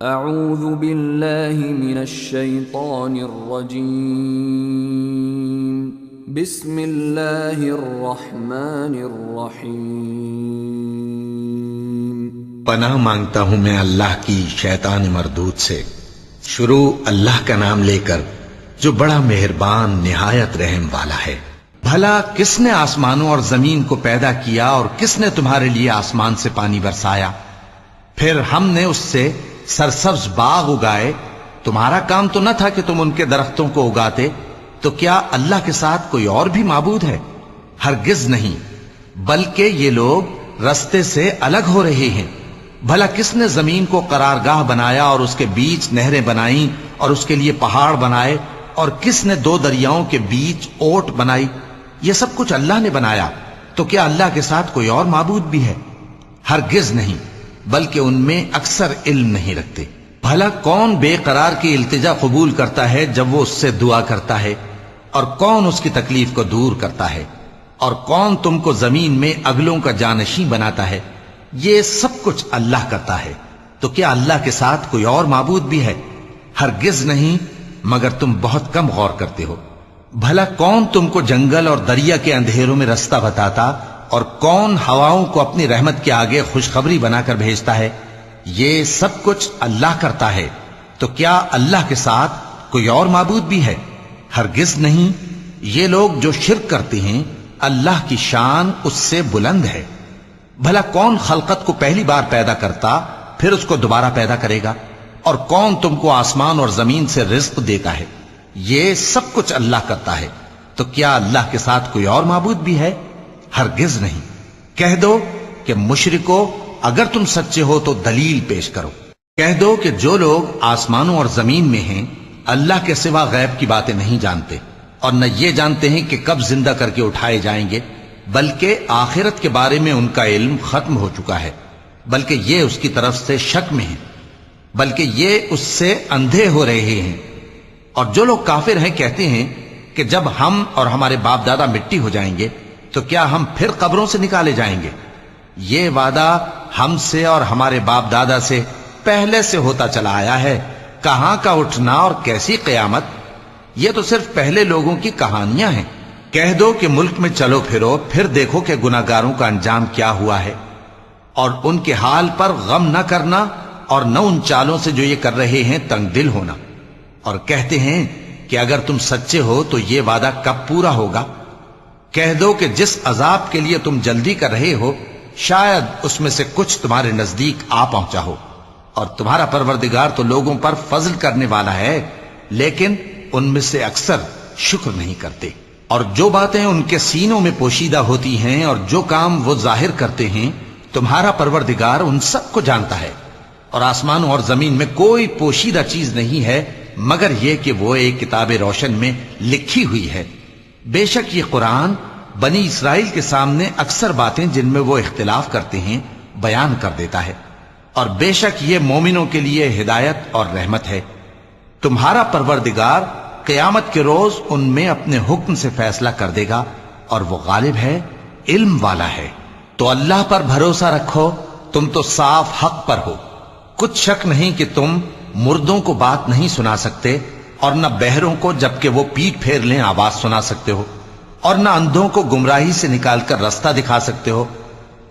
اعوذ باللہ من الشیطان الرجیم بسم اللہ الرحمن الرحیم۔ پناہ مانگتا ہوں میں اللہ کی شیطان مردود سے۔ شروع اللہ کا نام لے کر جو بڑا مہربان نہایت رحم والا ہے۔ بھلا کس نے آسمانوں اور زمین کو پیدا کیا اور کس نے تمہارے لیے آسمان سے پانی برسایا؟ پھر ہم نے اس سے سرسبز باغ اگائے۔ تمہارا کام تو نہ تھا کہ تم ان کے درختوں کو اگاتے؟ تو کیا اللہ کے ساتھ کوئی اور بھی معبود ہے؟ ہرگز نہیں، بلکہ یہ لوگ رستے سے الگ ہو رہے ہیں۔ بھلا کس نے زمین کو قرارگاہ بنایا اور اس کے بیچ نہریں بنائیں اور اس کے لیے پہاڑ بنائے، اور کس نے دو دریاؤں کے بیچ اوٹ بنائی؟ یہ سب کچھ اللہ نے بنایا۔ تو کیا اللہ کے ساتھ کوئی اور معبود بھی ہے؟ ہرگز نہیں، بلکہ ان میں اکثر علم نہیں رکھتے۔ بھلا کون بے قرار کی التجا قبول کرتا ہے جب وہ اس سے دعا کرتا ہے؟ اور کون اس کی تکلیف کو دور کرتا ہے؟ اور کون تم کو زمین میں اگلوں کا جانشین بناتا ہے؟ یہ سب کچھ اللہ کرتا ہے۔ تو کیا اللہ کے ساتھ کوئی اور معبود بھی ہے؟ ہرگز نہیں، مگر تم بہت کم غور کرتے ہو۔ بھلا کون تم کو جنگل اور دریا کے اندھیروں میں رستہ بتاتا، اور کون ہواؤں کو اپنی رحمت کے آگے خوشخبری بنا کر بھیجتا ہے؟ یہ سب کچھ اللہ کرتا ہے۔ تو کیا اللہ کے ساتھ کوئی اور معبود بھی ہے؟ ہرگز نہیں۔ یہ لوگ جو شرک کرتے ہیں، اللہ کی شان اس سے بلند ہے۔ بھلا کون خلقت کو پہلی بار پیدا کرتا پھر اس کو دوبارہ پیدا کرے گا؟ اور کون تم کو آسمان اور زمین سے رزق دیتا ہے؟ یہ سب کچھ اللہ کرتا ہے۔ تو کیا اللہ کے ساتھ کوئی اور معبود بھی ہے؟ ہرگز نہیں۔ کہہ دو کہ مشرکو، اگر تم سچے ہو تو دلیل پیش کرو۔ کہہ دو کہ جو لوگ آسمانوں اور زمین میں ہیں اللہ کے سوا غیب کی باتیں نہیں جانتے، اور نہ یہ جانتے ہیں کہ کب زندہ کر کے اٹھائے جائیں گے، بلکہ آخرت کے بارے میں ان کا علم ختم ہو چکا ہے، بلکہ یہ اس کی طرف سے شک میں ہیں، بلکہ یہ اس سے اندھے ہو رہے ہیں۔ اور جو لوگ کافر ہیں کہتے ہیں کہ جب ہم اور ہمارے باپ دادا مٹی ہو جائیں گے تو کیا ہم پھر قبروں سے نکالے جائیں گے؟ یہ وعدہ ہم سے اور ہمارے باپ دادا سے پہلے سے ہوتا چلا آیا ہے۔ کہاں کا اٹھنا اور کیسی قیامت؟ یہ تو صرف پہلے لوگوں کی کہانیاں ہیں۔ کہہ دو کہ ملک میں چلو پھرو، پھر دیکھو کہ گناہگاروں کا انجام کیا ہوا ہے، اور ان کے حال پر غم نہ کرنا، اور نہ ان چالوں سے جو یہ کر رہے ہیں تنگ دل ہونا۔ اور کہتے ہیں کہ اگر تم سچے ہو تو یہ وعدہ کب پورا ہوگا؟ کہہ دو کہ جس عذاب کے لیے تم جلدی کر رہے ہو شاید اس میں سے کچھ تمہارے نزدیک آ پہنچا ہو، اور تمہارا پروردگار تو لوگوں پر فضل کرنے والا ہے، لیکن ان میں سے اکثر شکر نہیں کرتے۔ اور جو باتیں ان کے سینوں میں پوشیدہ ہوتی ہیں اور جو کام وہ ظاہر کرتے ہیں، تمہارا پروردگار ان سب کو جانتا ہے۔ اور آسمانوں اور زمین میں کوئی پوشیدہ چیز نہیں ہے مگر یہ کہ وہ ایک کتاب روشن میں لکھی ہوئی ہے۔ بے شک یہ قرآن بنی اسرائیل کے سامنے اکثر باتیں جن میں وہ اختلاف کرتے ہیں بیان کر دیتا ہے، اور بے شک یہ مومنوں کے لیے ہدایت اور رحمت ہے۔ تمہارا پروردگار قیامت کے روز ان میں اپنے حکم سے فیصلہ کر دے گا، اور وہ غالب ہے، علم والا ہے۔ تو اللہ پر بھروسہ رکھو، تم تو صاف حق پر ہو۔ کچھ شک نہیں کہ تم مردوں کو بات نہیں سنا سکتے، اور نہ بہروں کو جبکہ وہ پیٹ پھیر لیں آواز سنا سکتے ہو، اور نہ اندھوں کو گمراہی سے نکال کر رستہ دکھا سکتے ہو۔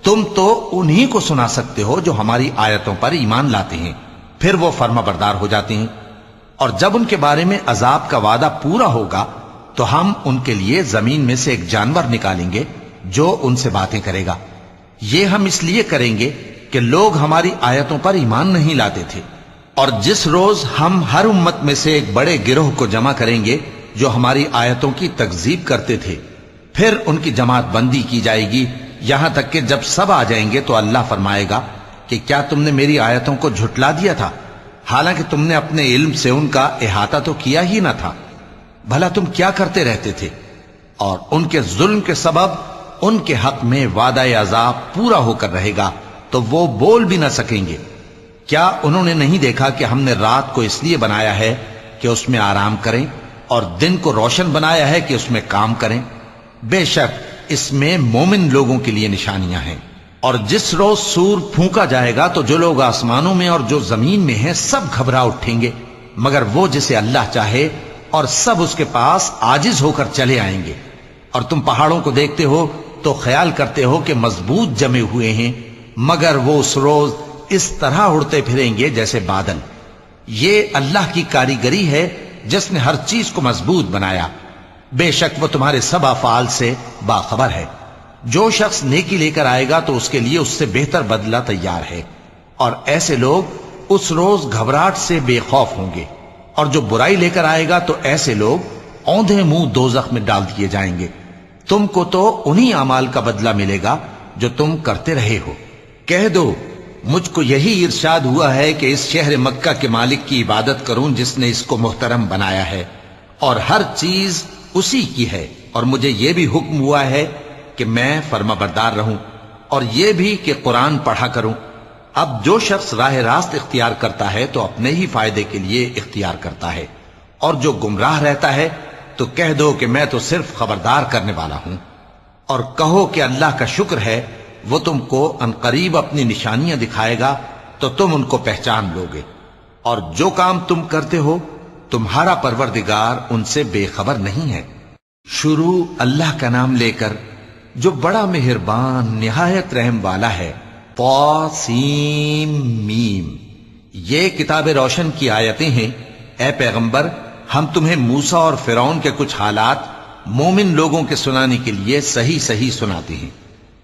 تم تو انہی کو سنا سکتے ہو جو ہماری آیتوں پر ایمان لاتے ہیں، پھر وہ فرما بردار ہو جاتے ہیں۔ اور جب ان کے بارے میں عذاب کا وعدہ پورا ہوگا تو ہم ان کے لیے زمین میں سے ایک جانور نکالیں گے جو ان سے باتیں کرے گا۔ یہ ہم اس لیے کریں گے کہ لوگ ہماری آیتوں پر ایمان نہیں لاتے تھے۔ اور جس روز ہم ہر امت میں سے ایک بڑے گروہ کو جمع کریں گے جو ہماری آیتوں کی تکذیب کرتے تھے، پھر ان کی جماعت بندی کی جائے گی، یہاں تک کہ جب سب آ جائیں گے تو اللہ فرمائے گا کہ کیا تم نے میری آیتوں کو جھٹلا دیا تھا، حالانکہ تم نے اپنے علم سے ان کا احاطہ تو کیا ہی نہ تھا؟ بھلا تم کیا کرتے رہتے تھے؟ اور ان کے ظلم کے سبب ان کے حق میں وعدہ عذاب پورا ہو کر رہے گا تو وہ بول بھی نہ سکیں گے۔ کیا انہوں نے نہیں دیکھا کہ ہم نے رات کو اس لیے بنایا ہے کہ اس میں آرام کریں، اور دن کو روشن بنایا ہے کہ اس میں کام کریں؟ بے شک اس میں مومن لوگوں کے لیے نشانیاں ہیں۔ اور جس روز سور پھونکا جائے گا تو جو لوگ آسمانوں میں اور جو زمین میں ہیں سب گھبرا اٹھیں گے مگر وہ جسے اللہ چاہے، اور سب اس کے پاس عاجز ہو کر چلے آئیں گے۔ اور تم پہاڑوں کو دیکھتے ہو تو خیال کرتے ہو کہ مضبوط جمے ہوئے ہیں، مگر وہ اس روز اس طرح اڑتے پھریں گے جیسے بادل۔ یہ اللہ کی کاریگری ہے جس نے ہر چیز کو مضبوط بنایا، بے شک وہ تمہارے سب افعال سے باخبر ہے۔ جو شخص نیکی لے کر آئے گا تو اس کے لیے اس سے بہتر بدلہ تیار ہے، اور ایسے لوگ اس روز گھبراہٹ سے بے خوف ہوں گے۔ اور جو برائی لے کر آئے گا تو ایسے لوگ اوندھے منہ دوزخ میں ڈال دیے جائیں گے۔ تم کو تو انہی اعمال کا بدلہ ملے گا جو تم کرتے رہے ہو۔ کہہ دو مجھ کو یہی ارشاد ہوا ہے کہ اس شہر مکہ کے مالک کی عبادت کروں جس نے اس کو محترم بنایا ہے، اور ہر چیز اسی کی ہے، اور مجھے یہ بھی حکم ہوا ہے کہ میں فرما بردار رہوں، اور یہ بھی کہ قرآن پڑھا کروں۔ اب جو شخص راہ راست اختیار کرتا ہے تو اپنے ہی فائدے کے لیے اختیار کرتا ہے، اور جو گمراہ رہتا ہے تو کہہ دو کہ میں تو صرف خبردار کرنے والا ہوں۔ اور کہو کہ اللہ کا شکر ہے وہ تم کو عنقریب اپنی نشانیاں دکھائے گا تو تم ان کو پہچان لوگے، اور جو کام تم کرتے ہو تمہارا پروردگار ان سے بے خبر نہیں ہے۔ شروع اللہ کا نام لے کر جو بڑا مہربان نہایت رحم والا ہے۔ طاسیم میم، یہ کتاب روشن کی آیتیں ہیں۔ اے پیغمبر، ہم تمہیں موسیٰ اور فرعون کے کچھ حالات مومن لوگوں کے سنانے کے لیے صحیح صحیح سناتے ہیں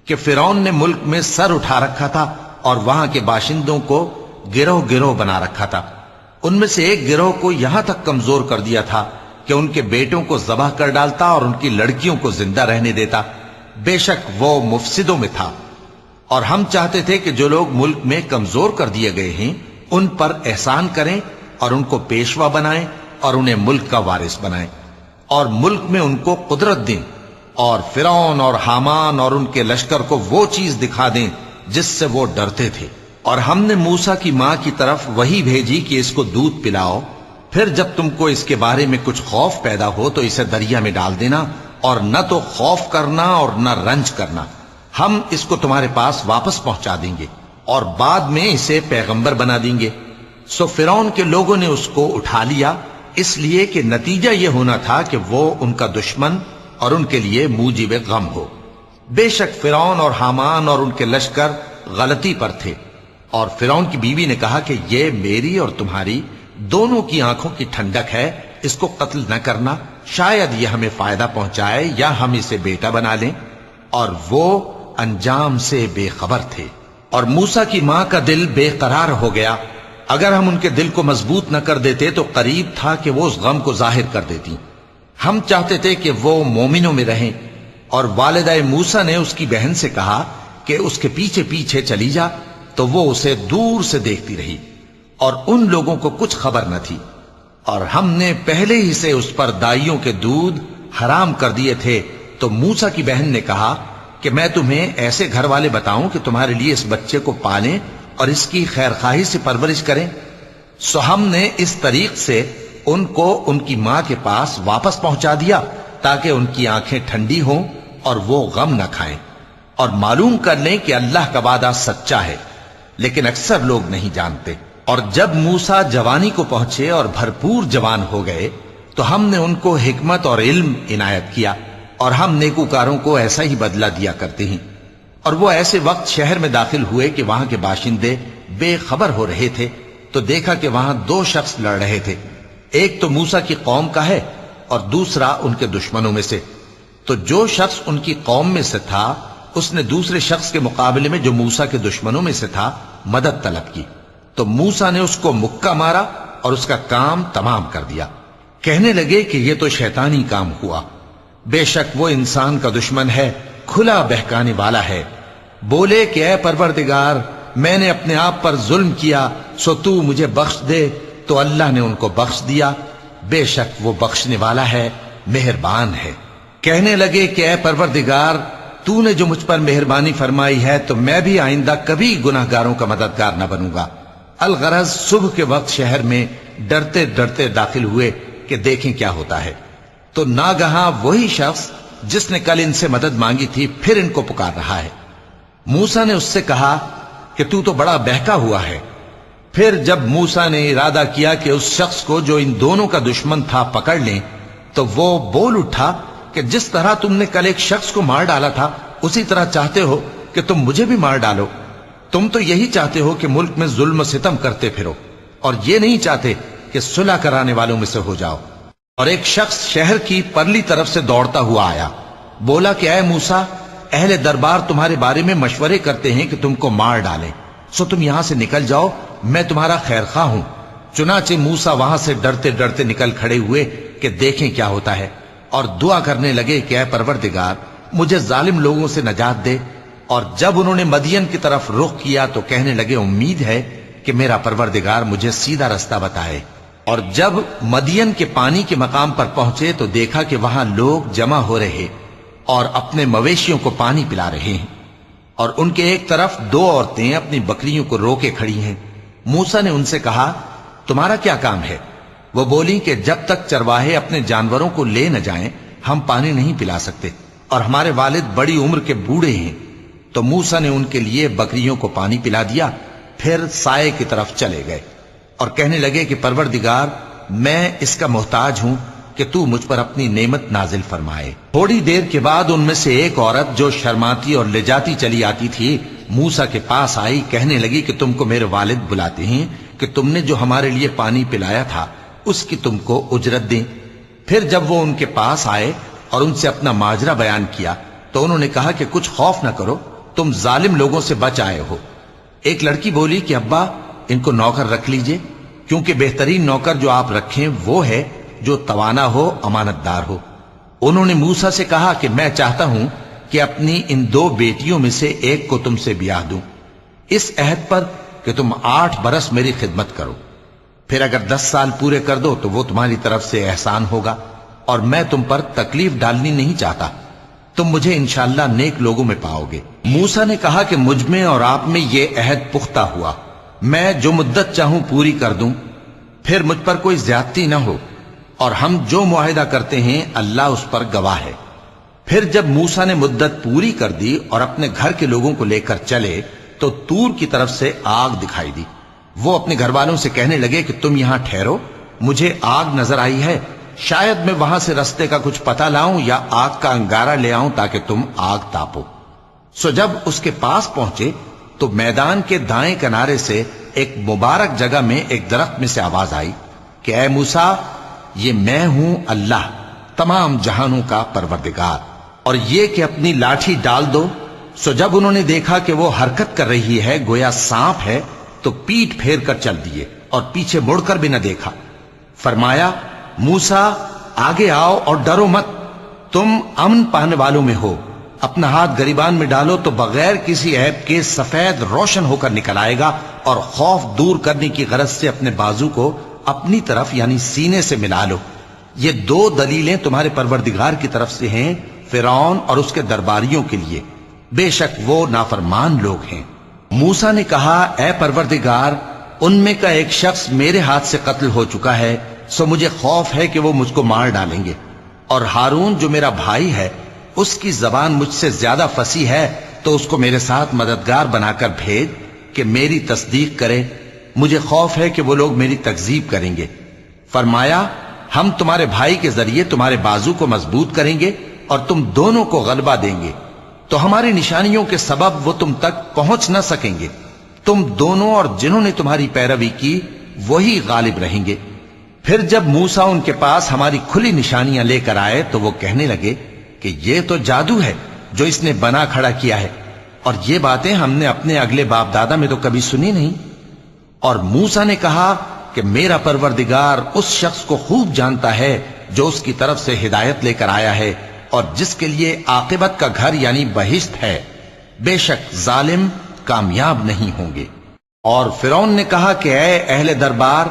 کہ فرعون نے ملک میں سر اٹھا رکھا تھا اور وہاں کے باشندوں کو گروہ گروہ بنا رکھا تھا۔ ان میں سے ایک گروہ کو یہاں تک کمزور کر دیا تھا کہ ان کے بیٹوں کو ذبح کر ڈالتا اور ان کی لڑکیوں کو زندہ رہنے دیتا۔ بے شک وہ مفسدوں میں تھا، اور ہم چاہتے تھے کہ جو لوگ ملک میں کمزور کر دیے گئے ہیں ان پر احسان کریں اور ان کو پیشوا بنائیں اور انہیں ملک کا وارث بنائیں، اور ملک میں ان کو قدرت دیں، اور فرعون اور حامان اور ان کے لشکر کو وہ چیز دکھا دیں جس سے وہ ڈرتے تھے۔ اور ہم نے موسیٰ کی ماں کی طرف وحی بھیجی کہ اس کو دودھ پلاؤ، پھر جب تم کو اس کے بارے میں کچھ خوف پیدا ہو تو اسے دریا میں ڈال دینا، اور نہ تو خوف کرنا اور نہ رنج کرنا، ہم اس کو تمہارے پاس واپس پہنچا دیں گے اور بعد میں اسے پیغمبر بنا دیں گے۔ سو فرعون کے لوگوں نے اس کو اٹھا لیا، اس لیے کہ نتیجہ یہ ہونا تھا کہ وہ ان کا دشمن اور ان کے لیے موجب غم ہو۔ بے شک فرعون اور حامان اور ان کے لشکر غلطی پر تھے، اور فرعون کی بیوی نے کہا کہ یہ میری اور تمہاری دونوں کی آنکھوں کی ٹھنڈک ہے، اس کو قتل نہ کرنا، شاید یہ ہمیں فائدہ پہنچائے یا ہم اسے بیٹا بنا لیں۔ اور وہ انجام سے بے خبر تھے۔ اور موسیٰ کی ماں کا دل بے قرار ہو گیا، اگر ہم ان کے دل کو مضبوط نہ کر دیتے تو قریب تھا کہ وہ اس غم کو ظاہر کر دیتی۔ ہم چاہتے تھے کہ وہ مومنوں میں رہیں، اور والدہ موسیٰ نے اس کی بہن سے کہا کہ اس کے پیچھے پیچھے چلی جا، تو وہ اسے دور سے دیکھتی رہی، اور ان لوگوں کو کچھ خبر نہ تھی۔ اور ہم نے پہلے ہی سے اس پر دائیوں کے دودھ حرام کر دیے تھے۔ تو موسیٰ کی بہن نے کہا کہ میں تمہیں ایسے گھر والے بتاؤں کہ تمہارے لیے اس بچے کو پالیں اور اس کی خیر خواہی سے پرورش کریں۔ سو ہم نے اس طریق سے ان کو ان کی ماں کے پاس واپس پہنچا دیا تاکہ ان کی آنکھیں ٹھنڈی ہوں اور وہ غم نہ کھائیں، اور معلوم کر لیں کہ اللہ کا وعدہ سچا ہے، لیکن اکثر لوگ نہیں جانتے۔ اور جب موسیٰ جوانی کو پہنچے اور بھرپور جوان ہو گئے تو ہم نے ان کو حکمت اور علم عنایت کیا، اور ہم نیکوکاروں کو ایسا ہی بدلہ دیا کرتے ہیں۔ اور وہ ایسے وقت شہر میں داخل ہوئے کہ وہاں کے باشندے بے خبر ہو رہے تھے، تو دیکھا کہ وہاں دو شخص لڑ رہے تھے، ایک تو موسیٰ کی قوم کا ہے اور دوسرا ان کے دشمنوں میں سے۔ تو جو شخص ان کی قوم میں سے تھا اس نے دوسرے شخص کے مقابلے میں جو موسیٰ کے دشمنوں میں سے تھا مدد طلب کی، تو موسیٰ نے اس کو مکہ مارا اور اس کا کام تمام کر دیا۔ کہنے لگے کہ یہ تو شیطانی کام ہوا، بے شک وہ انسان کا دشمن ہے، کھلا بہکانے والا ہے۔ بولے کہ اے پروردگار، میں نے اپنے آپ پر ظلم کیا، سو تو مجھے بخش دے، تو اللہ نے ان کو بخش دیا، بے شک وہ بخشنے والا ہے، مہربان ہے۔ کہنے لگے کہ اے پروردگار، تو نے جو مجھ پر مہربانی فرمائی ہے تو میں بھی آئندہ کبھی گناہ گاروں کا مددگار نہ بنوں گا۔ الغرض صبح کے وقت شہر میں ڈرتے ڈرتے داخل ہوئے کہ دیکھیں کیا ہوتا ہے، تو ناگہاں وہی شخص جس نے کل ان سے مدد مانگی تھی پھر ان کو پکار رہا ہے۔ موسیٰ نے اس سے کہا کہ تو بڑا بہکا ہوا ہے۔ پھر جب موسیٰ نے ارادہ کیا کہ اس شخص کو جو ان دونوں کا دشمن تھا پکڑ لیں، تو وہ بول اٹھا کہ جس طرح تم نے کل ایک شخص کو مار ڈالا تھا اسی طرح چاہتے ہو کہ تم مجھے بھی مار ڈالو۔ تم تو یہی چاہتے ہو کہ ملک میں ظلم و ستم کرتے پھرو، اور یہ نہیں چاہتے کہ صلح کرانے والوں میں سے ہو جاؤ۔ اور ایک شخص شہر کی پرلی طرف سے دوڑتا ہوا آیا، بولا کہ اے موسیٰ، اہل دربار تمہارے بارے میں مشورے کرتے ہیں کہ تم کو مار ڈالیں، سو تم یہاں سے نکل جاؤ، میں تمہارا خیر خواہ ہوں۔ چنانچہ موسیٰ وہاں سے ڈرتے ڈرتے نکل کھڑے ہوئے کہ دیکھیں کیا ہوتا ہے، اور دعا کرنے لگے کہ اے پروردگار مجھے ظالم لوگوں سے نجات دے۔ اور جب انہوں نے مدین کی طرف رخ کیا تو کہنے لگے امید ہے کہ میرا پروردگار مجھے سیدھا رستہ بتائے۔ اور جب مدین کے پانی کے مقام پر پہنچے تو دیکھا کہ وہاں لوگ جمع ہو رہے اور اپنے مویشیوں کو پانی پلا رہے ہیں، اور ان کے ایک طرف دو عورتیں اپنی بکریوں کو روکے کھڑی ہیں۔ موسیٰ نے ان سے کہا تمہارا کیا کام ہے؟ وہ بولی کہ جب تک چرواہے اپنے جانوروں کو لے نہ جائیں ہم پانی نہیں پلا سکتے، اور ہمارے والد بڑی عمر کے بوڑھے ہیں۔ تو موسیٰ نے ان کے لیے بکریوں کو پانی پلا دیا، پھر سائے کی طرف چلے گئے اور کہنے لگے کہ پروردگار میں اس کا محتاج ہوں کہ تو مجھ پر اپنی نعمت نازل فرمائے۔ تھوڑی دیر کے بعد ان میں سے ایک عورت جو شرماتی اور لجاتی چلی آتی تھی موسیٰ کے پاس آئی، کہنے لگی کہ تم کو میرے والد بلاتے ہیں کہ تم نے جو ہمارے لیے پانی پلایا تھا اس کی تم کو اجرت دیں۔ پھر جب وہ ان کے پاس آئے اور ان سے اپنا ماجرا بیان کیا تو انہوں نے کہا کہ کچھ خوف نہ کرو، تم ظالم لوگوں سے بچ آئے ہو۔ ایک لڑکی بولی کہ ابا ان کو نوکر رکھ لیجئے، کیونکہ بہترین نوکر جو آپ رکھیں وہ ہے جو توانا ہو، امانت دار ہو۔ انہوں نے موسیٰ سے کہا کہ میں چاہتا ہوں کہ اپنی ان دو بیٹیوں میں سے ایک کو تم سے بیاہ دوں، اس عہد پر کہ تم 8 برس میری خدمت کرو، پھر اگر 10 سال پورے کر دو تو وہ تمہاری طرف سے احسان ہوگا، اور میں تم پر تکلیف ڈالنی نہیں چاہتا، تم مجھے انشاءاللہ نیک لوگوں میں پاؤ گے۔ موسیٰ نے کہا کہ مجھ میں اور آپ میں یہ عہد پختہ ہوا، میں جو مدت چاہوں پوری کر دوں، پھر مجھ پر کوئی زیادتی نہ ہو، اور ہم جو معاہدہ کرتے ہیں اللہ اس پر گواہ ہے۔ پھر جب موسیٰ نے مدت پوری کر دی اور اپنے گھر کے لوگوں کو لے کر چلے تو طور کی طرف سے آگ دکھائی دی۔ وہ اپنے گھر والوں سے کہنے لگے کہ تم یہاں ٹھہرو، مجھے آگ نظر آئی ہے، شاید میں وہاں سے رستے کا کچھ پتہ لاؤں یا آگ کا انگارہ لے آؤں تاکہ تم آگ تاپو۔ سو جب اس کے پاس پہنچے تو میدان کے دائیں کنارے سے ایک مبارک جگہ میں ایک درخت میں سے آواز آئی کہ اے موسیٰ، یہ میں ہوں اللہ، تمام جہانوں کا پروردگار، اور یہ کہ اپنی لاٹھی ڈال دو۔ سو جب انہوں نے دیکھا کہ وہ حرکت کر رہی ہے گویا سانپ ہے تو پیٹ پھیر کر چل دیے اور پیچھے مڑ کر بھی نہ دیکھا۔ فرمایا موسیٰ آگے آؤ اور ڈرو مت، تم امن پانے والوں میں ہو، اپنا ہاتھ گریبان میں ڈالو تو بغیر کسی عیب کے سفید روشن ہو کر نکل آئے گا، اور خوف دور کرنے کی غرض سے اپنے بازو کو اپنی طرف یعنی سینے سے ملا لو۔ یہ 2 دلیلیں تمہارے پروردگار کی طرف سے ہیں فرعون اور اس کے درباریوں کے لیے، بے شک وہ نافرمان لوگ ہیں۔ موسیٰ نے کہا اے پروردگار، ان میں کا ایک شخص میرے ہاتھ سے قتل ہو چکا ہے، سو مجھے خوف ہے کہ وہ مجھ کو مار ڈالیں گے، اور ہارون جو میرا بھائی ہے اس کی زبان مجھ سے زیادہ فصیح ہے، تو اس کو میرے ساتھ مددگار بنا کر بھیج کہ میری تصدیق کرے، مجھے خوف ہے کہ وہ لوگ میری تکذیب کریں گے۔ فرمایا ہم تمہارے بھائی کے ذریعے تمہارے بازو کو مضبوط کریں گے اور تم دونوں کو غلبہ دیں گے، تو ہماری نشانیوں کے سبب وہ تم تک پہنچ نہ سکیں گے، تم دونوں اور جنہوں نے تمہاری پیروی کی وہی غالب رہیں گے۔ پھر جب موسیٰ ان کے پاس ہماری کھلی نشانیاں لے کر آئے تو وہ کہنے لگے کہ یہ تو جادو ہے جو اس نے بنا کھڑا کیا ہے، اور یہ باتیں ہم نے اپنے اگلے باپ دادا میں تو کبھی سنی نہیں۔ اور موسیٰ نے کہا کہ میرا پروردگار اس شخص کو خوب جانتا ہے جو اس کی طرف سے ہدایت لے کر آیا ہے اور جس کے لیے عاقبت کا گھر یعنی بہشت ہے، بے شک ظالم کامیاب نہیں ہوں گے۔ اور فرعون نے کہا کہ اے اہل دربار،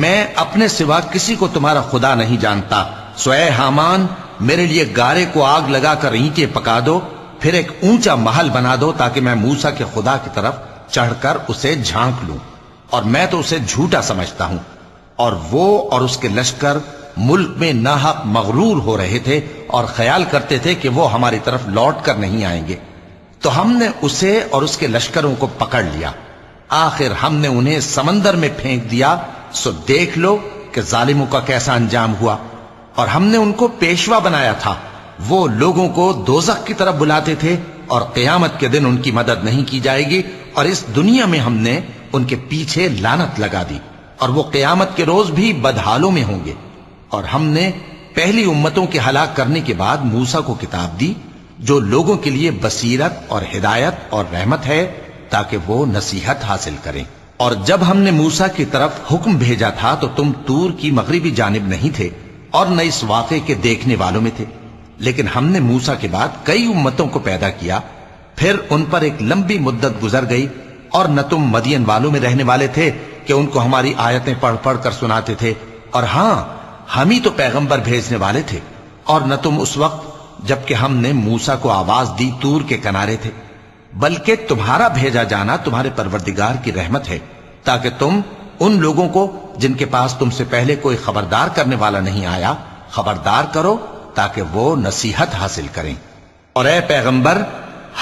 میں اپنے سوا کسی کو تمہارا خدا نہیں جانتا، سو اے حامان میرے لیے گارے کو آگ لگا کر اینٹیں پکا دو، پھر ایک اونچا محل بنا دو تاکہ میں موسیٰ کے خدا کی طرف چڑھ کر اسے جھانک لوں، اور میں تو اسے جھوٹا سمجھتا ہوں۔ اور وہ اور اس کے لشکر ملک میں ناحق مغرور ہو رہے تھے اور خیال کرتے تھے کہ وہ ہماری طرف لوٹ کر نہیں آئیں گے۔ تو ہم نے اسے اور اس کے لشکروں کو پکڑ لیا، آخر ہم نے انہیں سمندر میں پھینک دیا، سو دیکھ لو کہ ظالموں کا کیسا انجام ہوا۔ اور ہم نے ان کو پیشوا بنایا تھا، وہ لوگوں کو دوزخ کی طرف بلاتے تھے، اور قیامت کے دن ان کی مدد نہیں کی جائے گی، اور اس دنیا میں ہم نے ان کے پیچھے لعنت لگا دی، اور وہ قیامت کے روز بھی بدحالوں میں ہوں گے۔ اور ہم نے پہلی امتوں کے ہلاک کرنے کے بعد موسیٰ کو کتاب دی، جو لوگوں کے لیے بصیرت اور ہدایت اور رحمت ہے، تاکہ وہ نصیحت حاصل کریں۔ اور جب ہم نے موسیٰ کی طرف حکم بھیجا تھا تو تم طور کی مغربی جانب نہیں تھے اور نہ اس واقعے کے دیکھنے والوں میں تھے، لیکن ہم نے موسیٰ کے بعد کئی امتوں کو پیدا کیا، پھر ان پر ایک لمبی مدت گزر گئی، اور نہ تم مدین والوں میں رہنے والے تھے کہ ان کو ہماری آیتیں پڑھ پڑھ کر سناتے تھے، اور ہاں ہم ہی تو پیغمبر بھیجنے والے تھے، اور نہ تم اس وقت جبکہ ہم نے موسیٰ کو آواز دی طور کے کنارے تھے، بلکہ تمہارا بھیجا جانا تمہارے پروردگار کی رحمت ہے، تاکہ تم ان لوگوں کو جن کے پاس تم سے پہلے کوئی خبردار کرنے والا نہیں آیا خبردار کرو، تاکہ وہ نصیحت حاصل کریں۔ اور اے پیغمبر،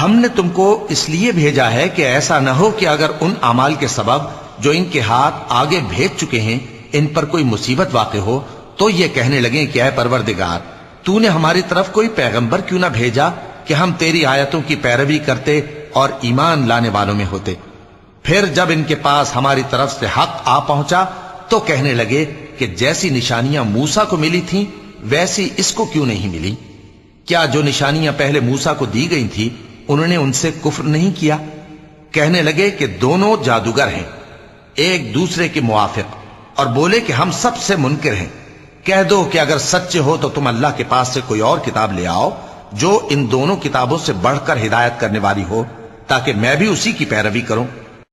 ہم نے تم کو اس لیے بھیجا ہے کہ ایسا نہ ہو کہ اگر ان اعمال کے سبب جو ان کے ہاتھ آگے بھیج چکے ہیں ان پر کوئی مصیبت واقع ہو تو یہ کہنے لگیں کہ اے پروردگار، تو نے ہماری طرف کوئی پیغمبر کیوں نہ بھیجا کہ ہم تیری آیتوں کی پیروی کرتے اور ایمان لانے والوں میں ہوتے۔ پھر جب ان کے پاس ہماری طرف سے حق آ پہنچا تو کہنے لگے کہ جیسی نشانیاں موسیٰ کو ملی تھیں ویسی اس کو کیوں نہیں ملی؟ کیا جو نشانیاں پہلے موسیٰ کو دی گئی تھی انہوں نے ان سے کفر نہیں کیا؟ کہنے لگے کہ دونوں جادوگر ہیں، ایک دوسرے کے موافق، اور بولے کہ ہم سب سے منکر ہیں۔ کہہ دو کہ اگر سچے ہو تو تم اللہ کے پاس سے کوئی اور کتاب لے آؤ جو ان دونوں کتابوں سے بڑھ کر ہدایت کرنے والی ہو، تاکہ میں بھی اسی کی پیروی کروں۔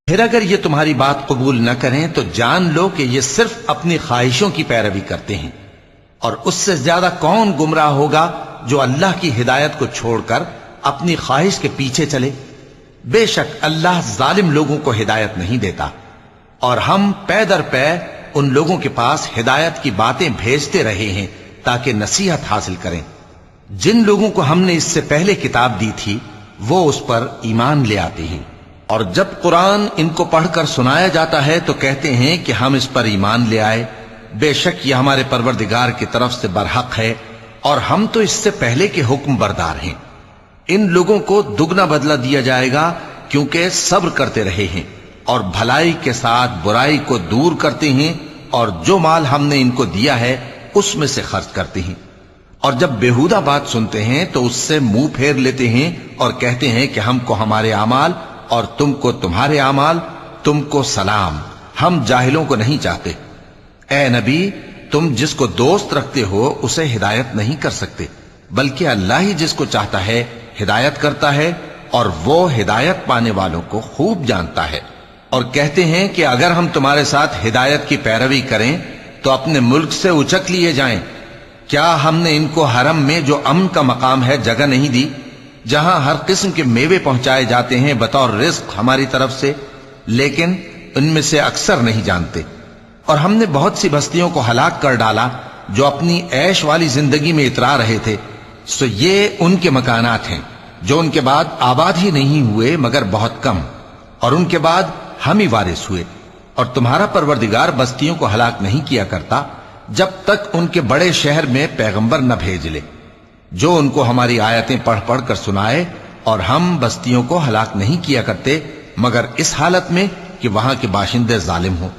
پھر اگر یہ تمہاری بات قبول نہ کریں تو جان لو کہ یہ صرف اپنی خواہشوں کی پیروی کرتے ہیں، اور اس سے زیادہ کون گمراہ ہوگا جو اللہ کی ہدایت کو چھوڑ کر اپنی خواہش کے پیچھے چلے۔ بے شک اللہ ظالم لوگوں کو ہدایت نہیں دیتا، اور ہم پے در پے ان لوگوں کے پاس ہدایت کی باتیں بھیجتے رہے ہیں تاکہ نصیحت حاصل کریں۔ جن لوگوں کو ہم نے اس سے پہلے کتاب دی تھی وہ اس پر ایمان لے آتے ہیں، اور جب قرآن ان کو پڑھ کر سنایا جاتا ہے تو کہتے ہیں کہ ہم اس پر ایمان لے آئے، بے شک یہ ہمارے پروردگار کی طرف سے برحق ہے، اور ہم تو اس سے پہلے کے حکم بردار ہیں۔ ان لوگوں کو دگنا بدلہ دیا جائے گا کیونکہ صبر کرتے رہے ہیں اور بھلائی کے ساتھ برائی کو دور کرتے ہیں، اور جو مال ہم نے ان کو دیا ہے اس میں سے خرچ کرتے ہیں، اور جب بےہودہ بات سنتے ہیں تو اس سے منہ پھیر لیتے ہیں اور کہتے ہیں کہ ہم کو ہمارے اعمال اور تم کو تمہارے اعمال، تم کو سلام، ہم جاہلوں کو نہیں چاہتے۔ اے نبی، تم جس کو دوست رکھتے ہو اسے ہدایت نہیں کر سکتے، بلکہ اللہ ہی جس کو چاہتا ہے ہدایت کرتا ہے، اور وہ ہدایت پانے والوں کو خوب جانتا ہے۔ اور کہتے ہیں کہ اگر ہم تمہارے ساتھ ہدایت کی پیروی کریں تو اپنے ملک سے اچک لیے جائیں۔ کیا ہم نے ان کو حرم میں جو امن کا مقام ہے جگہ نہیں دی، جہاں ہر قسم کے میوے پہنچائے جاتے ہیں بطور رزق ہماری طرف سے؟ لیکن ان میں سے اکثر نہیں جانتے۔ اور ہم نے بہت سی بستیوں کو ہلاک کر ڈالا جو اپنی عیش والی زندگی میں اترا رہے تھے، سو یہ ان کے مکانات ہیں جو ان کے بعد آباد ہی نہیں ہوئے مگر بہت کم، اور ان کے بعد ہم ہی وارث ہوئے۔ اور تمہارا پروردگار بستیوں کو ہلاک نہیں کیا کرتا جب تک ان کے بڑے شہر میں پیغمبر نہ بھیج لے جو ان کو ہماری آیتیں پڑھ پڑھ کر سنائے، اور ہم بستیوں کو ہلاک نہیں کیا کرتے مگر اس حالت میں کہ وہاں کے باشندے ظالم ہوں۔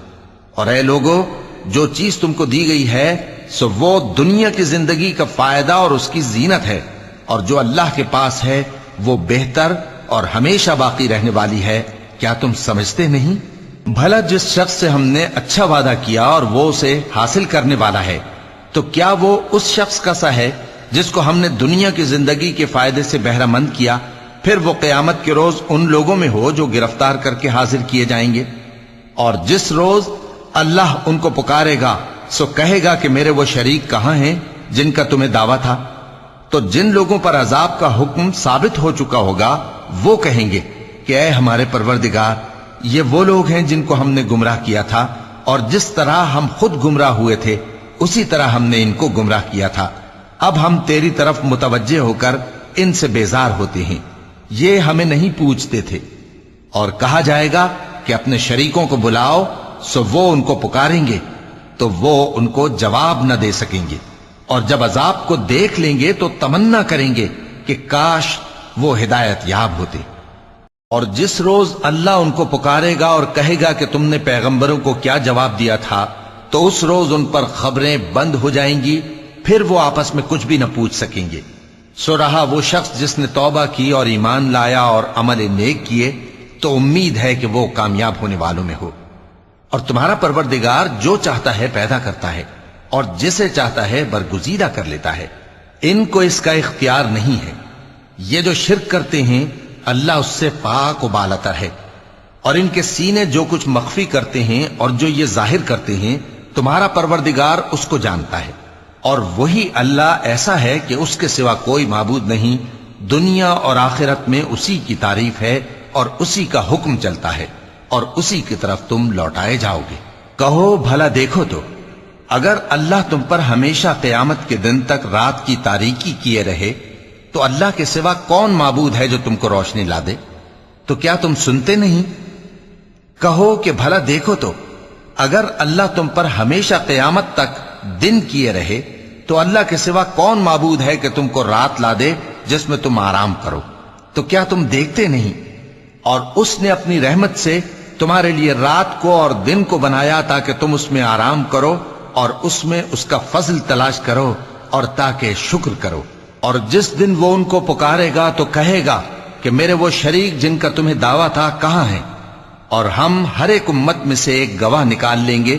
اور اے لوگو، جو چیز تم کو دی گئی ہے سو وہ دنیا کی زندگی کا فائدہ اور اس کی زینت ہے، اور جو اللہ کے پاس ہے وہ بہتر اور ہمیشہ باقی رہنے والی ہے۔ کیا تم سمجھتے نہیں؟ بھلا جس شخص سے ہم نے اچھا وعدہ کیا اور وہ اسے حاصل کرنے والا ہے، تو کیا وہ اس شخص کا سا ہے جس کو ہم نے دنیا کی زندگی کے فائدے سے بہرہ مند کیا، پھر وہ قیامت کے روز ان لوگوں میں ہو جو گرفتار کر کے حاضر کیے جائیں گے؟ اور جس روز اللہ ان کو پکارے گا سو کہے گا کہ میرے وہ شریک کہاں ہیں جن کا تمہیں دعویٰ تھا؟ تو جن لوگوں پر عذاب کا حکم ثابت ہو چکا ہوگا وہ کہیں گے کہ اے ہمارے پروردگار، یہ وہ لوگ ہیں جن کو ہم نے گمراہ کیا تھا، اور جس طرح ہم خود گمراہ ہوئے تھے اسی طرح ہم نے ان کو گمراہ کیا تھا۔ اب ہم تیری طرف متوجہ ہو کر ان سے بیزار ہوتے ہیں۔ یہ ہمیں نہیں پوچھتے تھے۔ اور کہا جائے گا کہ اپنے شریکوں کو بلاؤ، سو وہ ان کو پکاریں گے تو وہ ان کو جواب نہ دے سکیں گے، اور جب عذاب کو دیکھ لیں گے تو تمنا کریں گے کہ کاش وہ ہدایت یاب ہوتے۔ اور جس روز اللہ ان کو پکارے گا اور کہے گا کہ تم نے پیغمبروں کو کیا جواب دیا تھا، تو اس روز ان پر خبریں بند ہو جائیں گی، پھر وہ آپس میں کچھ بھی نہ پوچھ سکیں گے۔ سو رہا وہ شخص جس نے توبہ کی اور ایمان لایا اور عمل نیک کیے، تو امید ہے کہ وہ کامیاب ہونے والوں میں ہو۔ اور تمہارا پروردگار جو چاہتا ہے پیدا کرتا ہے، اور جسے چاہتا ہے برگزیدہ کر لیتا ہے، ان کو اس کا اختیار نہیں ہے۔ یہ جو شرک کرتے ہیں اللہ اس سے پاک و بالاتر ہے، اور ان کے سینے جو کچھ مخفی کرتے ہیں اور جو یہ ظاہر کرتے ہیں تمہارا پروردگار اس کو جانتا ہے۔ اور وہی اللہ ایسا ہے کہ اس کے سوا کوئی معبود نہیں، دنیا اور آخرت میں اسی کی تعریف ہے اور اسی کا حکم چلتا ہے، اور اسی کی طرف تم لوٹائے جاؤ گے۔ کہو بھلا دیکھو تو، اگر اللہ تم پر ہمیشہ قیامت کے دن تک رات کی تاریکی کیے رہے تو اللہ کے سوا کون معبود ہے جو تم کو روشنی لا دے؟ تو کیا تم سنتے نہیں؟ کہو کہ بھلا دیکھو تو، اگر اللہ تم پر ہمیشہ قیامت تک دن کیے رہے تو اللہ کے سوا کون معبود ہے کہ تم کو رات لا دے جس میں تم آرام کرو؟ تو کیا تم دیکھتے نہیں؟ اور اس نے اپنی رحمت سے تمہارے لیے رات کو اور دن کو بنایا تاکہ تم اس میں آرام کرو اور اس میں اس کا فضل تلاش کرو اور تاکہ شکر کرو۔ اور جس دن وہ ان کو پکارے گا تو کہے گا کہ میرے وہ شریک جن کا تمہیں دعویٰ تھا کہاں ہیں؟ اور ہم ہر ایک امت میں سے ایک گواہ نکال لیں گے،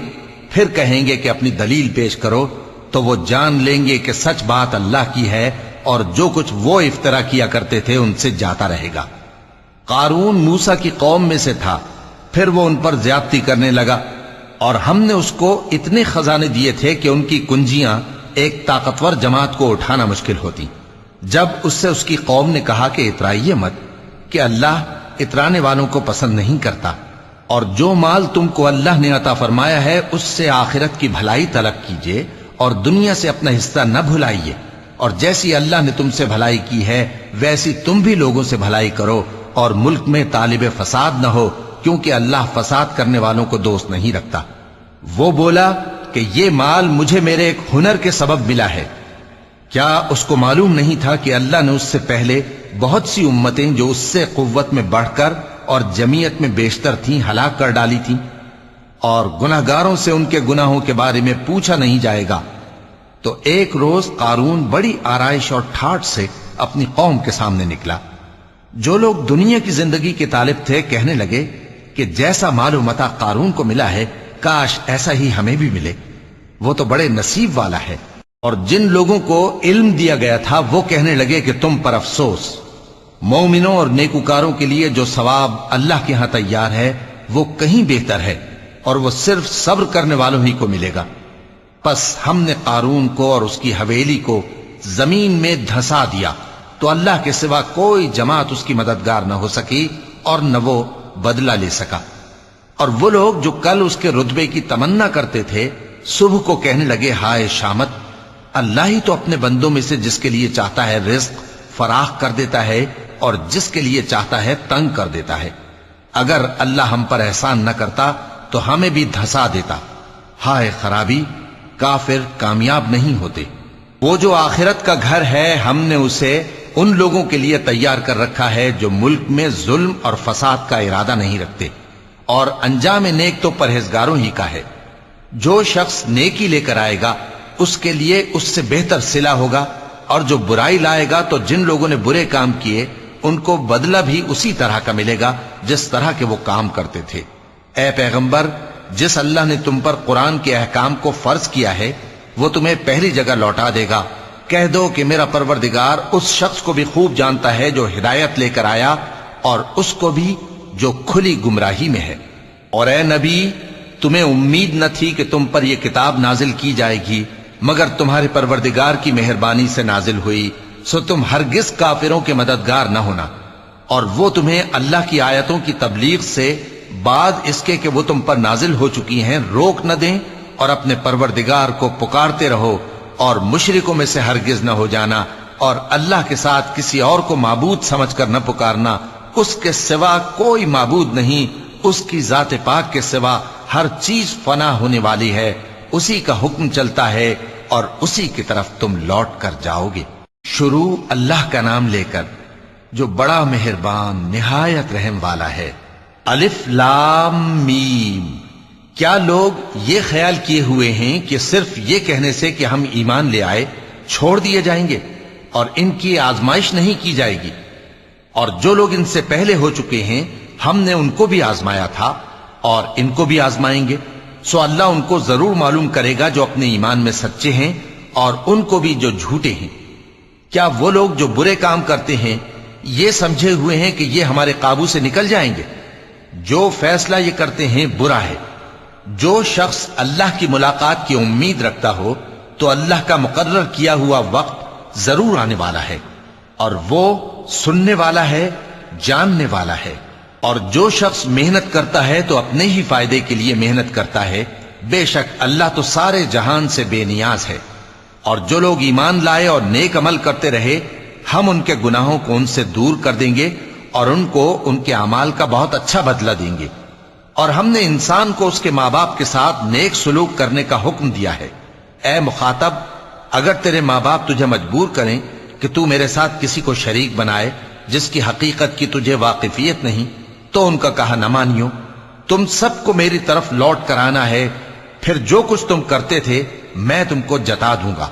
پھر کہیں گے کہ اپنی دلیل پیش کرو، تو وہ جان لیں گے کہ سچ بات اللہ کی ہے، اور جو کچھ وہ افترا کیا کرتے تھے ان سے جاتا رہے گا۔ قارون موسیٰ کی قوم میں سے تھا، پھر وہ ان پر زیادتی کرنے لگا، اور ہم نے اس کو اتنے خزانے دیے تھے کہ ان کی کنجیاں ایک طاقتور جماعت کو اٹھانا مشکل ہوتی۔ جب اس سے اس کی قوم نے کہا کہ اترائیے مت، کہ اللہ اترانے والوں کو پسند نہیں کرتا، اور جو مال تم کو اللہ نے عطا فرمایا ہے اس سے آخرت کی بھلائی طلب کیجیے اور دنیا سے اپنا حصہ نہ بھلائیے، اور جیسی اللہ نے تم سے بھلائی کی ہے ویسی تم بھی لوگوں سے بھلائی کرو، اور ملک میں طالب فساد نہ ہو، کیونکہ اللہ فساد کرنے والوں کو دوست نہیں رکھتا۔ وہ بولا کہ یہ مال مجھے میرے ایک ہنر کے سبب ملا ہے۔ کیا اس کو معلوم نہیں تھا کہ اللہ نے اس سے پہلے بہت سی امتیں جو اس سے قوت میں بڑھ کر اور جمعیت میں بیشتر تھیں ہلاک کر ڈالی تھیں، اور گناہگاروں سے ان کے گناہوں کے بارے میں پوچھا نہیں جائے گا؟ تو ایک روز قارون بڑی آرائش اور ٹھاٹ سے اپنی قوم کے سامنے نکلا۔ جو لوگ دنیا کی زندگی کے طالب تھے کہنے لگے کہ جیسا مال و متاع قارون کو ملا ہے کاش ایسا ہی ہمیں بھی ملے، وہ تو بڑے نصیب والا ہے۔ اور جن لوگوں کو علم دیا گیا تھا وہ کہنے لگے کہ تم پر افسوس، مومنوں اور نیکوکاروں کے لیے جو ثواب اللہ کے ہاں تیار ہے وہ کہیں بہتر ہے، اور وہ صرف صبر کرنے والوں ہی کو ملے گا۔ پس ہم نے قارون کو اور اس کی حویلی کو زمین میں دھسا دیا، تو اللہ کے سوا کوئی جماعت اس کی مددگار نہ ہو سکی اور نہ وہ بدلہ لے سکا۔ اور وہ لوگ جو کل اس کے رتبے کی تمنا کرتے تھے صبح کو کہنے لگے ہائے شامت، اللہ ہی تو اپنے بندوں میں سے جس کے لیے چاہتا ہے رزق فراخ کر دیتا ہے اور جس کے لیے چاہتا ہے تنگ کر دیتا ہے۔ اگر اللہ ہم پر احسان نہ کرتا تو ہمیں بھی دھسا دیتا۔ ہائے خرابی، کافر کامیاب نہیں ہوتے۔ وہ جو آخرت کا گھر ہے ہم نے اسے ان لوگوں کے لیے تیار کر رکھا ہے جو ملک میں ظلم اور فساد کا ارادہ نہیں رکھتے، اور انجام نیک تو پرہیزگاروں ہی کا ہے۔ جو شخص نیکی لے کر آئے گا اس کے لیے اس سے بہتر صلہ ہوگا، اور جو برائی لائے گا تو جن لوگوں نے برے کام کیے ان کو بدلہ بھی اسی طرح کا ملے گا جس طرح کے وہ کام کرتے تھے۔ اے پیغمبر، جس اللہ نے تم پر قرآن کے احکام کو فرض کیا ہے وہ تمہیں پہلی جگہ لوٹا دے گا۔ کہہ دو کہ میرا پروردگار اس شخص کو بھی خوب جانتا ہے جو ہدایت لے کر آیا اور اس کو بھی جو کھلی گمراہی میں ہے۔ اور اے نبی، تمہیں امید نہ تھی کہ تم پر یہ کتاب نازل کی جائے گی مگر تمہارے پروردگار کی مہربانی سے نازل ہوئی، سو تم ہرگز کافروں کے مددگار نہ ہونا، اور وہ تمہیں اللہ کی آیتوں کی تبلیغ سے بعد اس کے کہ وہ تم پر نازل ہو چکی ہیں روک نہ دیں، اور اپنے پروردگار کو پکارتے رہو، اور مشرکوں میں سے ہرگز نہ ہو جانا اور اللہ کے ساتھ کسی اور کو معبود سمجھ کر نہ پکارنا، اس کے سوا کوئی معبود نہیں، اس کی ذات پاک کے سوا ہر چیز فنا ہونے والی ہے، اسی کا حکم چلتا ہے اور اسی کی طرف تم لوٹ کر جاؤ گے۔ شروع اللہ کا نام لے کر جو بڑا مہربان نہایت رحم والا ہے۔ الف لام میم۔ کیا لوگ یہ خیال کیے ہوئے ہیں کہ صرف یہ کہنے سے کہ ہم ایمان لے آئے چھوڑ دیے جائیں گے اور ان کی آزمائش نہیں کی جائے گی؟ اور جو لوگ ان سے پہلے ہو چکے ہیں ہم نے ان کو بھی آزمایا تھا اور ان کو بھی آزمائیں گے، سو اللہ ان کو ضرور معلوم کرے گا جو اپنے ایمان میں سچے ہیں اور ان کو بھی جو جھوٹے ہیں۔ کیا وہ لوگ جو برے کام کرتے ہیں یہ سمجھے ہوئے ہیں کہ یہ ہمارے قابو سے نکل جائیں گے؟ جو فیصلہ یہ کرتے ہیں برا ہے۔ جو شخص اللہ کی ملاقات کی امید رکھتا ہو تو اللہ کا مقرر کیا ہوا وقت ضرور آنے والا ہے، اور وہ سننے والا ہے، جاننے والا ہے۔ اور جو شخص محنت کرتا ہے تو اپنے ہی فائدے کے لیے محنت کرتا ہے، بے شک اللہ تو سارے جہان سے بے نیاز ہے۔ اور جو لوگ ایمان لائے اور نیک عمل کرتے رہے ہم ان کے گناہوں کو ان سے دور کر دیں گے اور ان کو ان کے اعمال کا بہت اچھا بدلہ دیں گے۔ اور ہم نے انسان کو اس کے ماں باپ کے ساتھ نیک سلوک کرنے کا حکم دیا ہے۔ اے مخاطب، اگر تیرے ماں باپ تجھے مجبور کریں کہ تو میرے ساتھ کسی کو شریک بنائے جس کی حقیقت کی تجھے واقفیت نہیں تو ان کا کہا نہ مانیو۔ تم سب کو میری طرف لوٹ کر آنا ہے، پھر جو کچھ تم کرتے تھے میں تم کو جتا دوں گا۔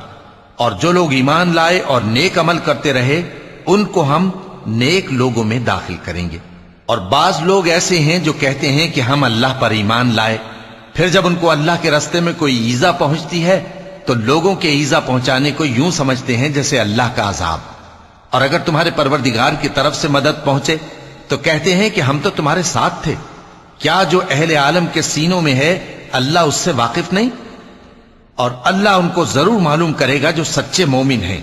اور جو لوگ ایمان لائے اور نیک عمل کرتے رہے ان کو ہم نیک لوگوں میں داخل کریں گے۔ اور بعض لوگ ایسے ہیں جو کہتے ہیں کہ ہم اللہ پر ایمان لائے، پھر جب ان کو اللہ کے راستے میں کوئی ایذا پہنچتی ہے تو لوگوں کے ایذا پہنچانے کو یوں سمجھتے ہیں جیسے اللہ کا عذاب۔ اور اگر تمہارے پروردگار کی طرف سے مدد پہنچے تو کہتے ہیں کہ ہم تو تمہارے ساتھ تھے۔ کیا جو اہل عالم کے سینوں میں ہے اللہ اس سے واقف نہیں؟ اور اللہ ان کو ضرور معلوم کرے گا جو سچے مومن ہیں،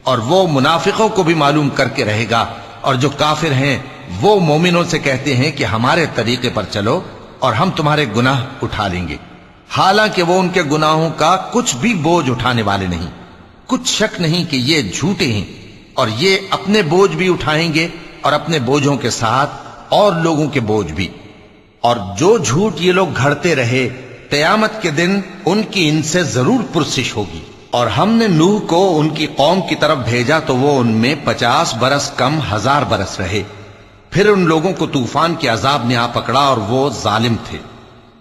اور وہ منافقوں کو بھی معلوم کر کے رہے گا۔ اور جو کافر ہیں وہ مومنوں سے کہتے ہیں کہ ہمارے طریقے پر چلو اور ہم تمہارے گناہ اٹھا لیں گے، حالانکہ وہ ان کے گناہوں کا کچھ بھی بوجھ اٹھانے والے نہیں۔ کچھ شک نہیں کہ یہ جھوٹے ہیں، اور یہ اپنے بوجھ بھی اٹھائیں گے اور اپنے بوجھوں کے ساتھ اور لوگوں کے بوجھ بھی۔ اور جو جھوٹ یہ لوگ گھڑتے رہے قیامت کے دن ان کی ان سے ضرور پرسش ہوگی۔ اور ہم نے نوح کو ان کی قوم کی طرف بھیجا تو وہ ان میں 50 برس کم 1000 برس رہے، پھر ان لوگوں کو طوفان کے عذاب نے آ پکڑا اور وہ ظالم تھے۔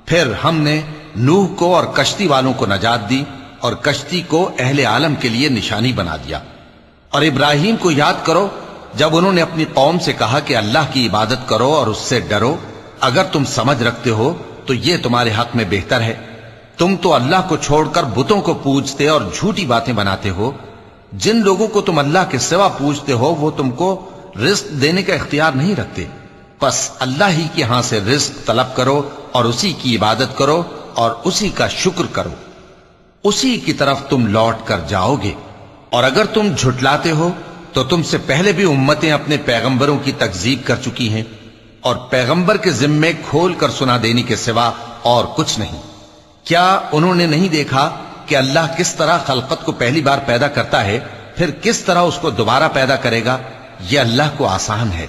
پھر ہم نے نوح کو اور کشتی والوں کو نجات دی اور کشتی کو اہل عالم کے لیے نشانی بنا دیا۔ اور ابراہیم کو یاد کرو جب انہوں نے اپنی قوم سے کہا کہ اللہ کی عبادت کرو اور اس سے ڈرو، اگر تم سمجھ رکھتے ہو تو یہ تمہارے حق میں بہتر ہے۔ تم تو اللہ کو چھوڑ کر بتوں کو پوجتے اور جھوٹی باتیں بناتے ہو۔ جن لوگوں کو تم اللہ کے سوا پوجتے ہو وہ تم کو رزق دینے کا اختیار نہیں رکھتے، پس اللہ ہی کے ہاں سے رزق طلب کرو اور اسی کی عبادت کرو اور اسی کا شکر کرو، اسی کی طرف تم لوٹ کر جاؤ گے۔ اور اگر تم جھٹلاتے ہو تو تم سے پہلے بھی امتیں اپنے پیغمبروں کی تکذیب کر چکی ہیں، اور پیغمبر کے ذمے کھول کر سنا دینے کے سوا اور کچھ نہیں۔ کیا انہوں نے نہیں دیکھا کہ اللہ کس طرح خلقت کو پہلی بار پیدا کرتا ہے پھر کس طرح اس کو دوبارہ پیدا کرے گا؟ یہ اللہ کو آسان ہے۔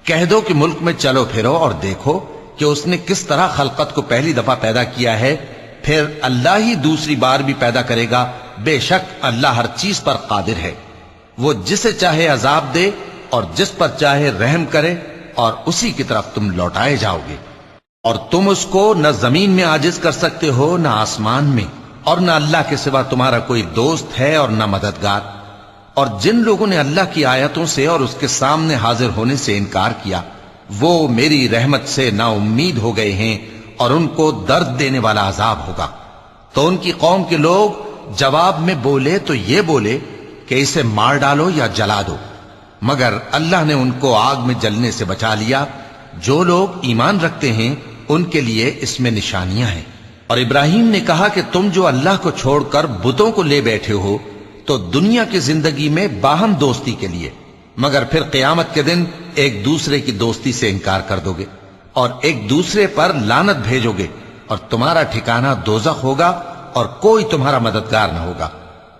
کہہ دو کہ ملک میں چلو پھرو اور دیکھو کہ اس نے کس طرح خلقت کو پہلی دفعہ پیدا کیا ہے، پھر اللہ ہی دوسری بار بھی پیدا کرے گا۔ بے شک اللہ ہر چیز پر قادر ہے۔ وہ جسے چاہے عذاب دے اور جس پر چاہے رحم کرے، اور اسی کی طرف تم لوٹائے جاؤ گے۔ اور تم اس کو نہ زمین میں عاجز کر سکتے ہو نہ آسمان میں، اور نہ اللہ کے سوا تمہارا کوئی دوست ہے اور نہ مددگار۔ اور جن لوگوں نے اللہ کی آیتوں سے اور اس کے سامنے حاضر ہونے سے انکار کیا وہ میری رحمت سے نا امید ہو گئے ہیں اور ان کو درد دینے والا عذاب ہوگا۔ تو ان کی قوم کے لوگ جواب میں بولے تو یہ بولے کہ اسے مار ڈالو یا جلا دو، مگر اللہ نے ان کو آگ میں جلنے سے بچا لیا۔ جو لوگ ایمان رکھتے ہیں ان کے لیے اس میں نشانیاں ہیں۔ اور ابراہیم نے کہا کہ تم جو اللہ کو چھوڑ کر بتوں کو لے بیٹھے ہو تو دنیا کی زندگی میں باہم دوستی کے لیے، مگر پھر قیامت کے دن ایک دوسرے کی دوستی سے انکار کر دو گے اور ایک دوسرے پر لعنت بھیجو گے، اور تمہارا ٹھکانہ دوزخ ہوگا اور کوئی تمہارا مددگار نہ ہوگا۔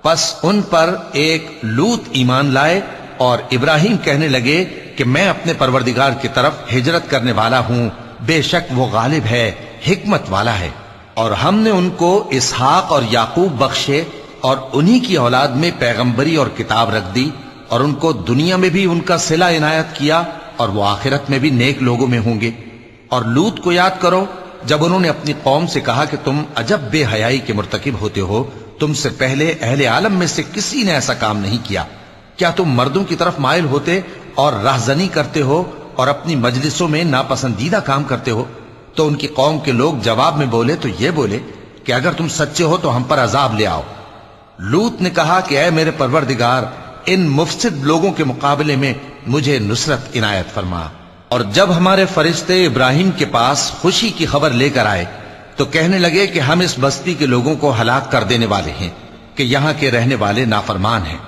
پس ان پر ایک لوط ایمان لائے اور ابراہیم کہنے لگے کہ میں اپنے پروردگار کی طرف ہجرت کرنے والا ہوں، بے شک وہ غالب ہے، حکمت والا ہے۔ اور ہم نے ان کو اسحاق اور یعقوب بخشے اور انہی کی اولاد میں پیغمبری اور کتاب رکھ دی، اور ان کو دنیا میں بھی ان کا صلہ عنایت کیا اور وہ آخرت میں بھی نیک لوگوں میں ہوں گے۔ اور لوط کو یاد کرو جب انہوں نے اپنی قوم سے کہا کہ تم عجب بے حیائی کے مرتکب ہوتے ہو، تم سے پہلے اہل عالم میں سے کسی نے ایسا کام نہیں کیا، کیا تم مردوں کی طرف مائل ہوتے اور راہزنی کرتے ہو اور اپنی مجلسوں میں ناپسندیدہ کام کرتے ہو؟ تو ان کی قوم کے لوگ جواب میں بولے تو یہ بولے کہ اگر تم سچے ہو تو ہم پر عذاب لے آؤ۔ لوط نے کہا کہ اے میرے پروردگار، ان مفسد لوگوں کے مقابلے میں مجھے نصرت عنایت فرما۔ اور جب ہمارے فرشتے ابراہیم کے پاس خوشی کی خبر لے کر آئے تو کہنے لگے کہ ہم اس بستی کے لوگوں کو ہلاک کر دینے والے ہیں کہ یہاں کے رہنے والے نافرمان ہیں۔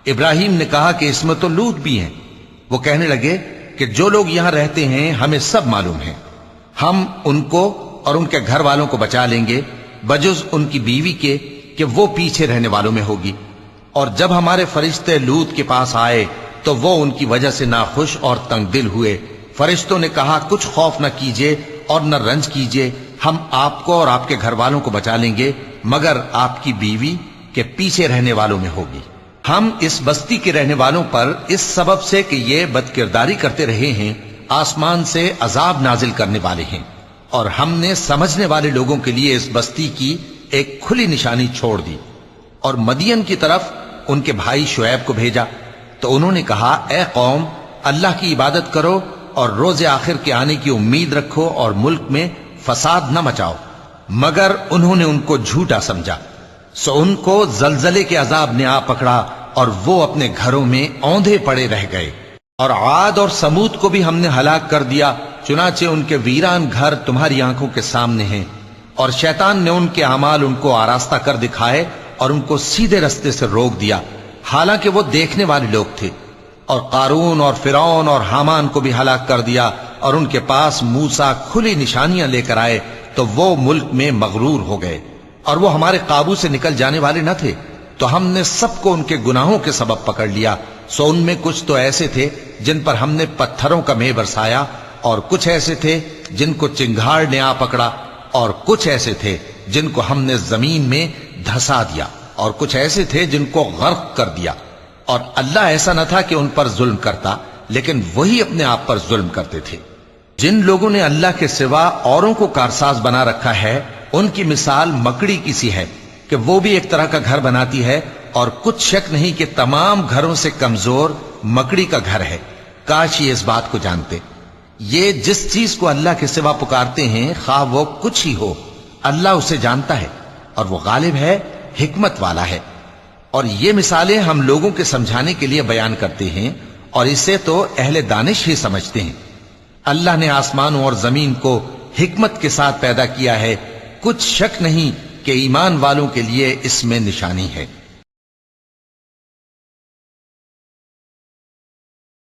ابراہیم نے کہا کہ اس میں تو لوط بھی ہیں۔ وہ کہنے لگے کہ جو لوگ یہاں رہتے ہیں ہمیں سب معلوم ہیں، ہم ان کو اور ان کے گھر والوں کو بچا لیں گے بجز ان کی بیوی کے کہ وہ پیچھے رہنے والوں میں ہوگی۔ اور جب ہمارے فرشتے لوط کے پاس آئے تو وہ ان کی وجہ سے ناخوش اور تنگ دل ہوئے۔ فرشتوں نے کہا کچھ خوف نہ کیجیے اور نہ رنج کیجیے، ہم آپ کو اور آپ کے گھر والوں کو بچا لیں گے مگر آپ کی بیوی کے پیچھے رہنے والوں میں ہوگی۔ ہم اس بستی کے رہنے والوں پر اس سبب سے کہ یہ بدکرداری کرتے رہے ہیں آسمان سے عذاب نازل کرنے والے ہیں، اور ہم نے سمجھنے والے لوگوں کے لیے اس بستی کی ایک کھلی نشانی چھوڑ دی۔ اور مدین کی طرف ان کے بھائی شعیب کو بھیجا تو انہوں نے کہا اے قوم، اللہ کی عبادت کرو اور روز آخر کے آنے کی امید رکھو اور ملک میں فساد نہ مچاؤ، مگر انہوں نے ان کو جھوٹا سمجھا، سو ان کو زلزلے کے عذاب نے آ پکڑا اور وہ اپنے گھروں میں اوندھے پڑے رہ گئے۔ اور عاد اور سمود کو بھی ہم نے ہلاک کر دیا، چنانچہ ان کے ویران گھر تمہاری آنکھوں کے سامنے ہیں، اور شیطان نے ان کے اعمال ان کو آراستہ کر دکھائے اور ان کو سیدھے رستے سے روک دیا، حالانکہ وہ دیکھنے والے لوگ تھے۔ اور قارون اور فرعون اور حامان کو بھی ہلاک کر دیا، اور ان کے پاس موسیٰ کھلی نشانیاں لے کر آئے تو وہ ملک میں مغرور ہو گئے، اور وہ ہمارے قابو سے نکل جانے والے نہ تھے، تو ہم نے سب کو ان کے گناہوں کے سبب پکڑ لیا۔ سو ان میں کچھ تو ایسے تھے جن پر ہم نے پتھروں کا مے برسایا، اور کچھ ایسے تھے جن کو چنگھاڑ نے آ پکڑا، اور کچھ ایسے تھے جن کو ہم نے زمین میں دھسا دیا، اور کچھ ایسے تھے جن کو غرق کر دیا۔ اور اللہ ایسا نہ تھا کہ ان پر ظلم کرتا، لیکن وہی اپنے آپ پر ظلم کرتے تھے۔ جن لوگوں نے اللہ کے سوا اوروں کو کارساز بنا رکھا ہے، ان کی مثال مکڑی کی سی ہے کہ وہ بھی ایک طرح کا گھر بناتی ہے، اور کچھ شک نہیں کہ تمام گھروں سے کمزور مکڑی کا گھر ہے۔ کاش یہ اس بات کو جانتے۔ یہ جس چیز کو اللہ کے سوا پکارتے ہیں خواہ وہ کچھ ہی ہو، اللہ اسے جانتا ہے اور وہ غالب ہے، حکمت والا ہے۔ اور یہ مثالیں ہم لوگوں کے سمجھانے کے لیے بیان کرتے ہیں، اور اسے تو اہل دانش ہی سمجھتے ہیں۔ اللہ نے آسمانوں اور زمین کو حکمت کے ساتھ پیدا کیا ہے، کچھ شک نہیں کہ ایمان والوں کے لیے اس میں نشانی ہے۔